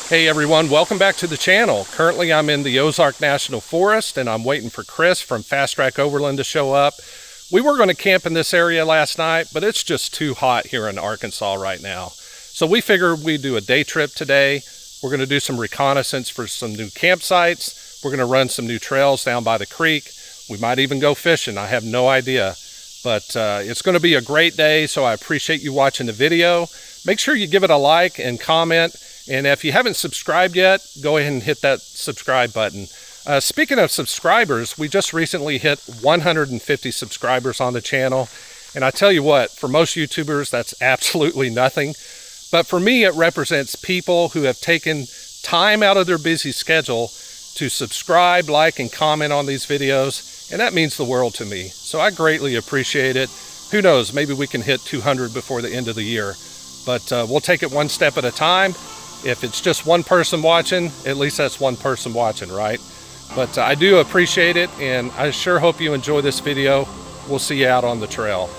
Hey everyone, welcome back to the channel. Currently I'm in the Ozark National Forest and I'm waiting for Kris from Fast Track Overland to show up. We were going to camp in this area last night, but it's just too hot here in Arkansas right now. So we figured we'd do a day trip today. We're going to do some reconnaissance for some new campsites. We're going to run some new trails down by the creek. We might even go fishing, I have no idea. But it's going to be a great day, so I appreciate you watching the video. Make sure you give it a like and comment. And if you haven't subscribed yet, go ahead and hit that subscribe button. Speaking of subscribers, we just recently hit 150 subscribers on the channel. And I tell you what, for most YouTubers, that's absolutely nothing. But for me, it represents people who have taken time out of their busy schedule to subscribe, like, and comment on these videos. And that means the world to me. So I greatly appreciate it. Who knows, maybe we can hit 200 before the end of the year. But we'll take it one step at a time. If it's just one person watching, at least that's one person watching, right? But I do appreciate it, and I sure hope you enjoy this video. We'll see you out on the trail.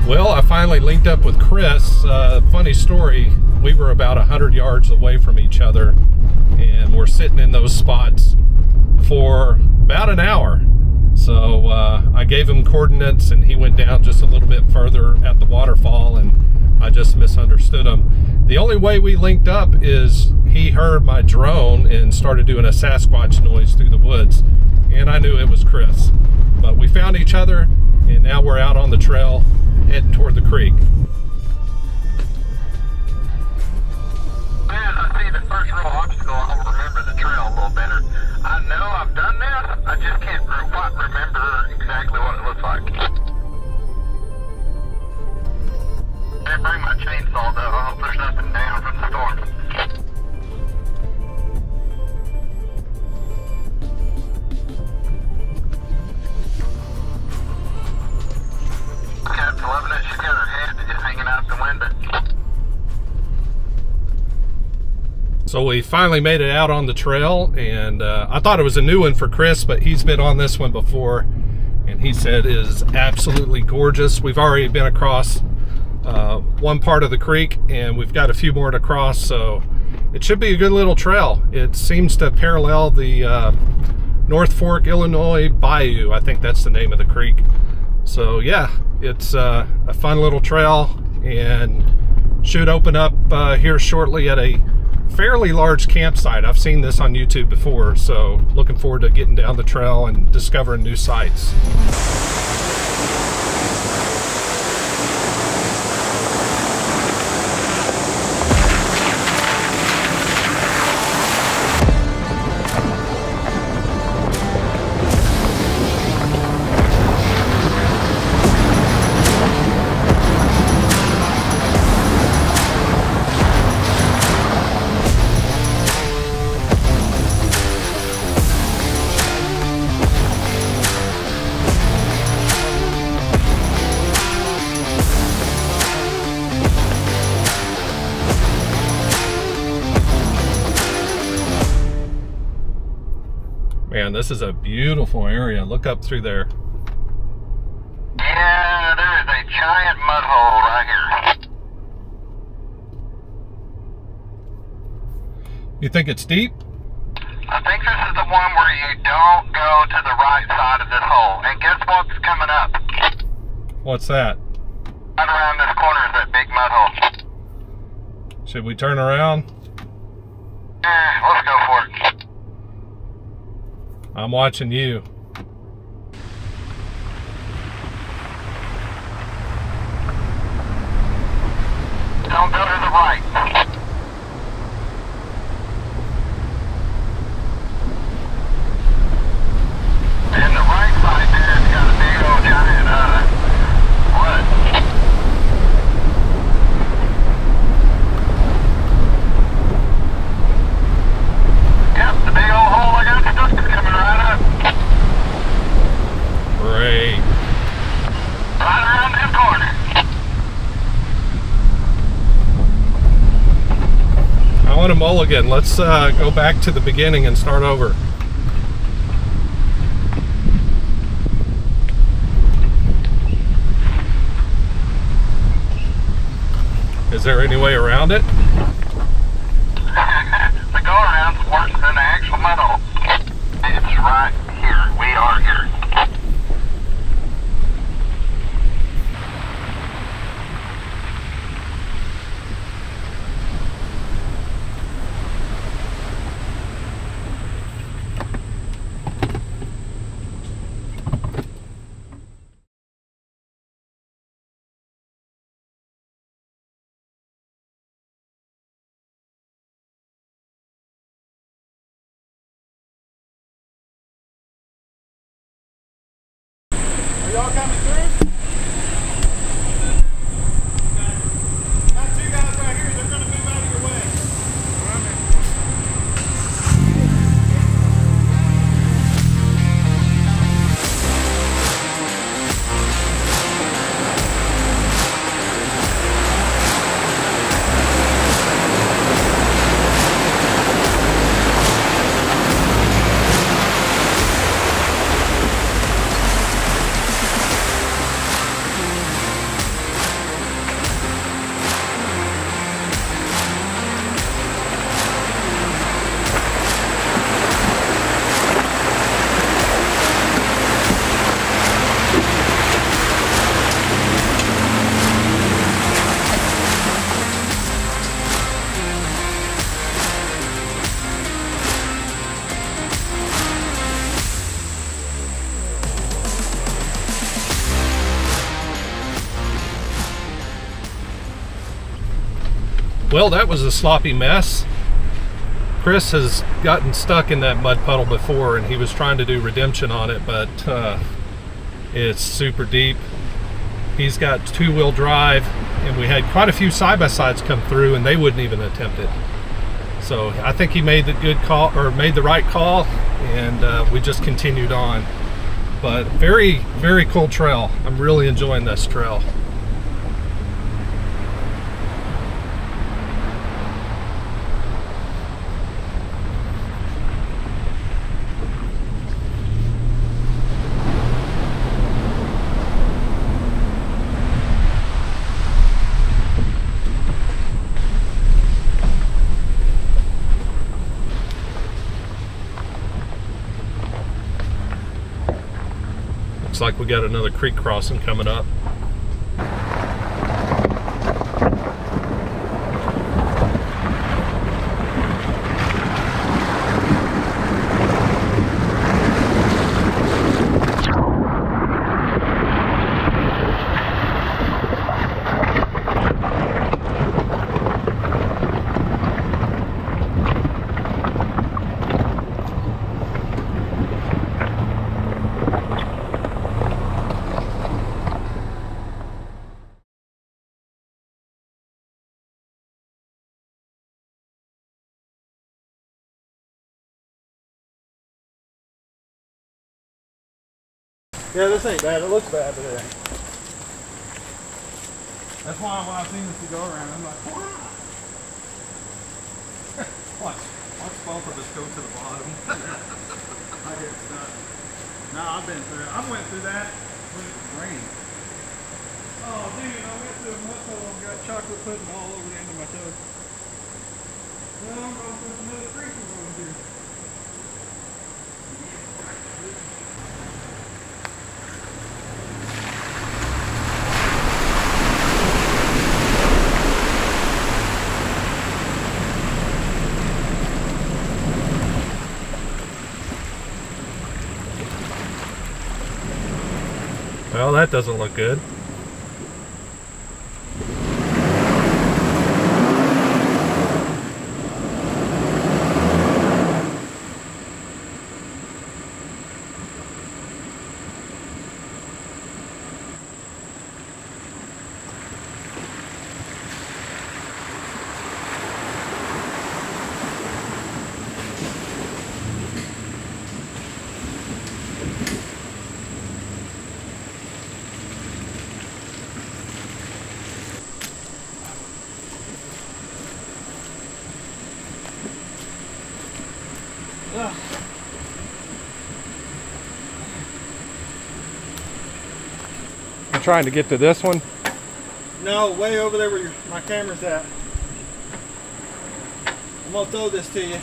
Well, I finally linked up with Kris. Funny story, we were about 100 yards away from each other and we're sitting in those spots for about an hour. So I gave him coordinates and he went down just a little bit further at the waterfall and I just misunderstood him. The only way we linked up is he heard my drone and started doing a Sasquatch noise through the woods, and I knew it was Kris. But we found each other and now we're out on the trail heading toward the creek. Man, I see the first real obstacle. I'll remember the trail a little better. I know I've done this. I just can't quite remember exactly what it looks like. I didn't bring my chainsaw though. I hope there's nothing down from the storm. Captain loving it. She's got her head just hanging out the window. So we finally made it out on the trail, and I thought it was a new one for Kris, but he's been on this one before, and he said it is absolutely gorgeous. We've already been across one part of the creek, and we've got a few more to cross, so it should be a good little trail. It seems to parallel the North Fork, Illinois Bayou. I think that's the name of the creek. So yeah, it's a fun little trail and should open up here shortly at a fairly large campsite. I've seen this on YouTube before, so looking forward to getting down the trail and discovering new sites. Man, this is a beautiful area. Look up through there. Yeah, there is a giant mud hole right here. You think it's deep? I think this is the one where you don't go to the right side of this hole. And guess what's coming up? What's that? Right around this corner is that big mud hole. Should we turn around? Let's go for it. I'm watching you. right. And the right side there has got a big old giant flood. Yep, the big old hole I got stuck is coming right up. Great. Right around this corner. I want a mulligan. Let's go back to the beginning and start over. Is there any way around it? The go around's worse than the actual metal. It's right here. We are here. Y'all coming through? Got two guys right here. They're going to move out of your way. Well, that was a sloppy mess. Kris has gotten stuck in that mud puddle before and he was trying to do redemption on it, but it's super deep. He's got two-wheel drive and we had quite a few side-by-sides come through and they wouldn't even attempt it. So I think he made the good call, or made the right call, and we just continued on. But very, very cool trail. I'm really enjoying this trail. Looks like we got another creek crossing coming up. Yeah, this ain't bad. It looks bad, but it ain't. That's why when I seen this go around, I'm like, wow. Watch both of us go to the bottom. I get stuck. No, I've been through it. I went through that when it was raining. Oh, dude, I went through a mud hole and got chocolate pudding all over the end of my toe. Well, I'm going to put another creek over here. Well, that doesn't look good. I'm trying to get to this one. No, way over there where my camera's at. I'm gonna throw this to you.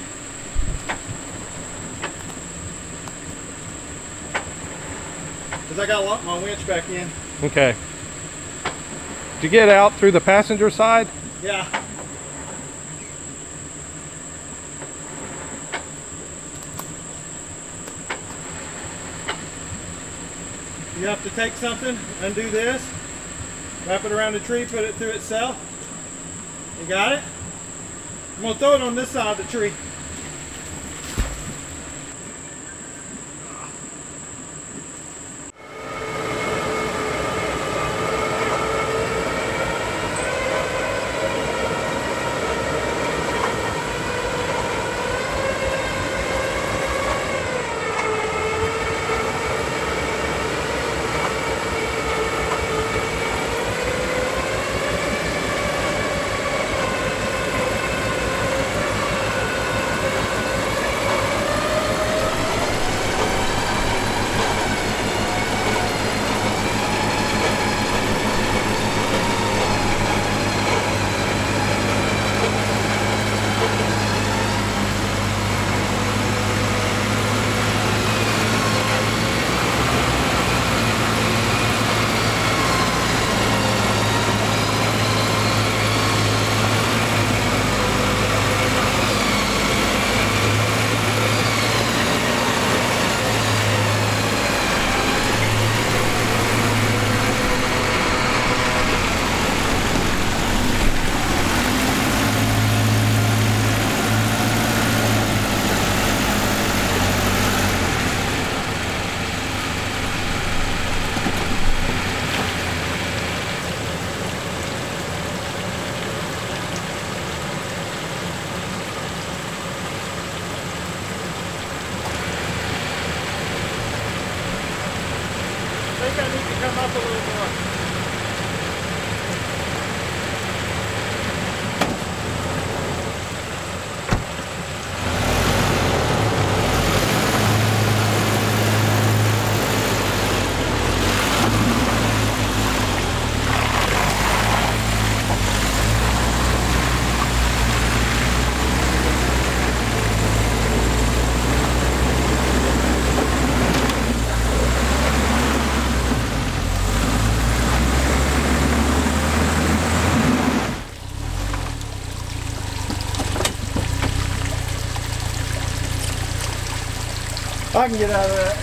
Cause I gotta lock my winch back in. Okay. Did you get out through the passenger side? Yeah. You have to take something, undo this, wrap it around the tree, put it through itself. You got it? I'm gonna throw it on this side of the tree. I think I need to come up a little more. I can get out of that.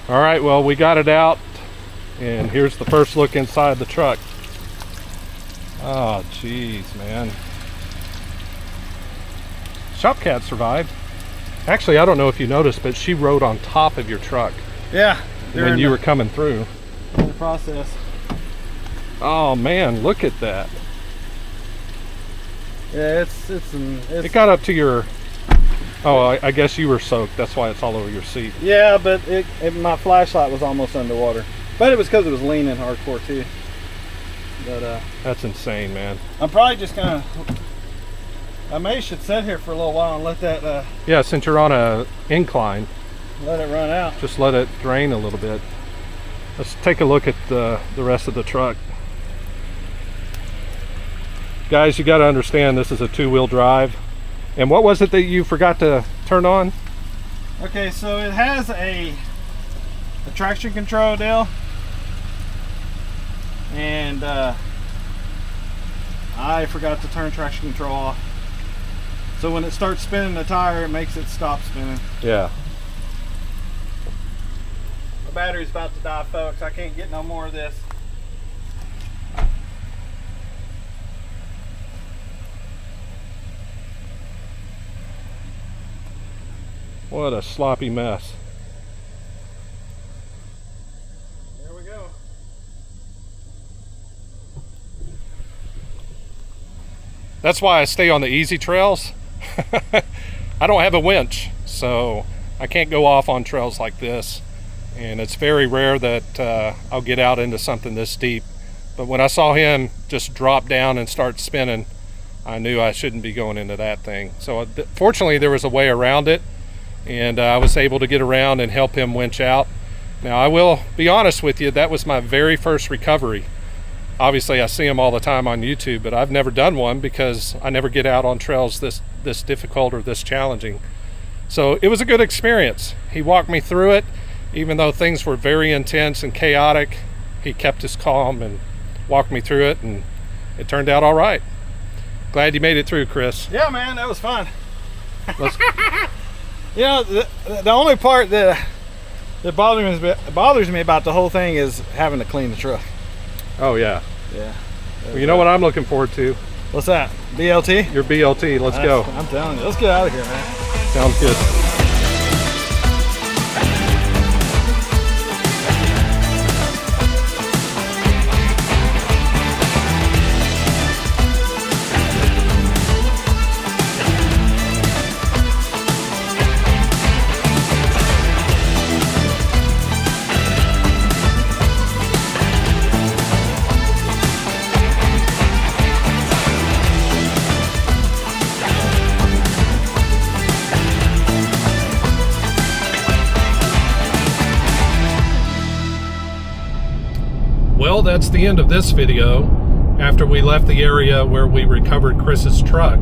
All right, well, we got it out, and here's the first look inside the truck. Oh, jeez, man. Shop Cat survived. Actually, I don't know if you noticed, but she rode on top of your truck. Yeah. When you were coming through. In the process. Oh man, look at that. Yeah, it got up to your. Oh, I guess you were soaked. That's why it's all over your seat. Yeah, but my flashlight was almost underwater. But it was because it was leaning hardcore too. But that's insane, man. I'm probably just gonna. I may should sit here for a little while and let that. Yeah, since you're on a incline. Let it run out. Just let it drain a little bit. Let's take a look at the rest of the truck. Guys, you got to understand this is a two-wheel drive. And what was it that you forgot to turn on? Okay, so it has a traction control deal. And I forgot to turn traction control off. So when it starts spinning the tire, it makes it stop spinning. Yeah. My battery's about to die, folks. I can't get no more of this. What a sloppy mess. There we go. That's why I stay on the easy trails. I don't have a winch, so I can't go off on trails like this. And it's very rare that I'll get out into something this deep. But when I saw him just drop down and start spinning, I knew I shouldn't be going into that thing. So fortunately there was a way around it, and I was able to get around and help him winch out. Now I will be honest with you, that was my very first recovery. Obviously I see them all the time on YouTube, but I've never done one because I never get out on trails this difficult or this challenging. So it was a good experience. He walked me through it. Even though things were very intense and chaotic, he kept his calm and walked me through it, and it turned out all right. Glad you made it through, Kris. Yeah, man, that was fun. You know, the only part that bothers me about the whole thing is having to clean the truck. Oh yeah. Yeah. Well, you know what I'm looking forward to? What's that? BLT? Your BLT. Let's go. I'm telling you. Let's get out of here, man. Sounds good. Well, that's the end of this video. After we left the area where we recovered Kris's truck,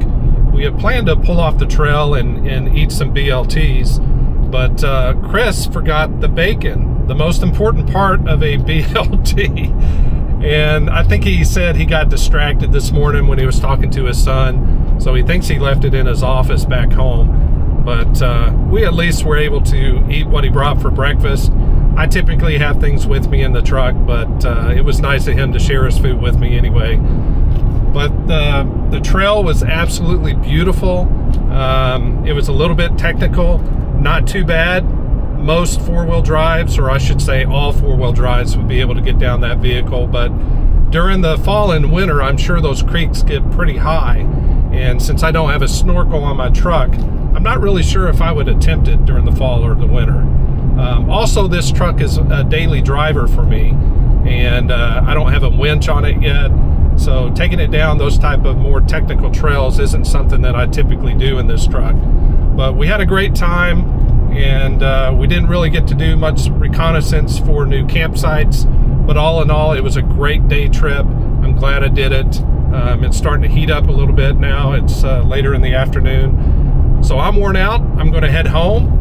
we had planned to pull off the trail and eat some BLTs, but Kris forgot the bacon, the most important part of a BLT. And I think he said he got distracted this morning when he was talking to his son, so he thinks he left it in his office back home. But we at least were able to eat what he brought for breakfast. I typically have things with me in the truck, but it was nice of him to share his food with me anyway. But the trail was absolutely beautiful. It was a little bit technical, not too bad. Most four-wheel drives, or I should say all four-wheel drives, would be able to get down that vehicle. But during the fall and winter, I'm sure those creeks get pretty high. And since I don't have a snorkel on my truck, I'm not really sure if I would attempt it during the fall or the winter. Also, this truck is a daily driver for me, and I don't have a winch on it yet, so taking it down those type of more technical trails isn't something that I typically do in this truck. But we had a great time, and we didn't really get to do much reconnaissance for new campsites, but all in all, it was a great day trip. I'm glad I did it. It's starting to heat up a little bit now. It's later in the afternoon, so I'm worn out. I'm going to head home.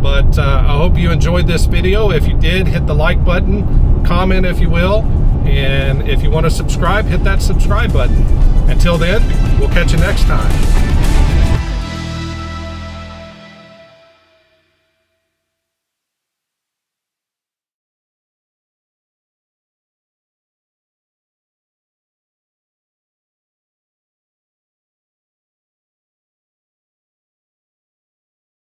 But I hope you enjoyed this video. If you did, hit the like button, comment if you will, and if you want to subscribe, hit that subscribe button. Until then, we'll catch you next time.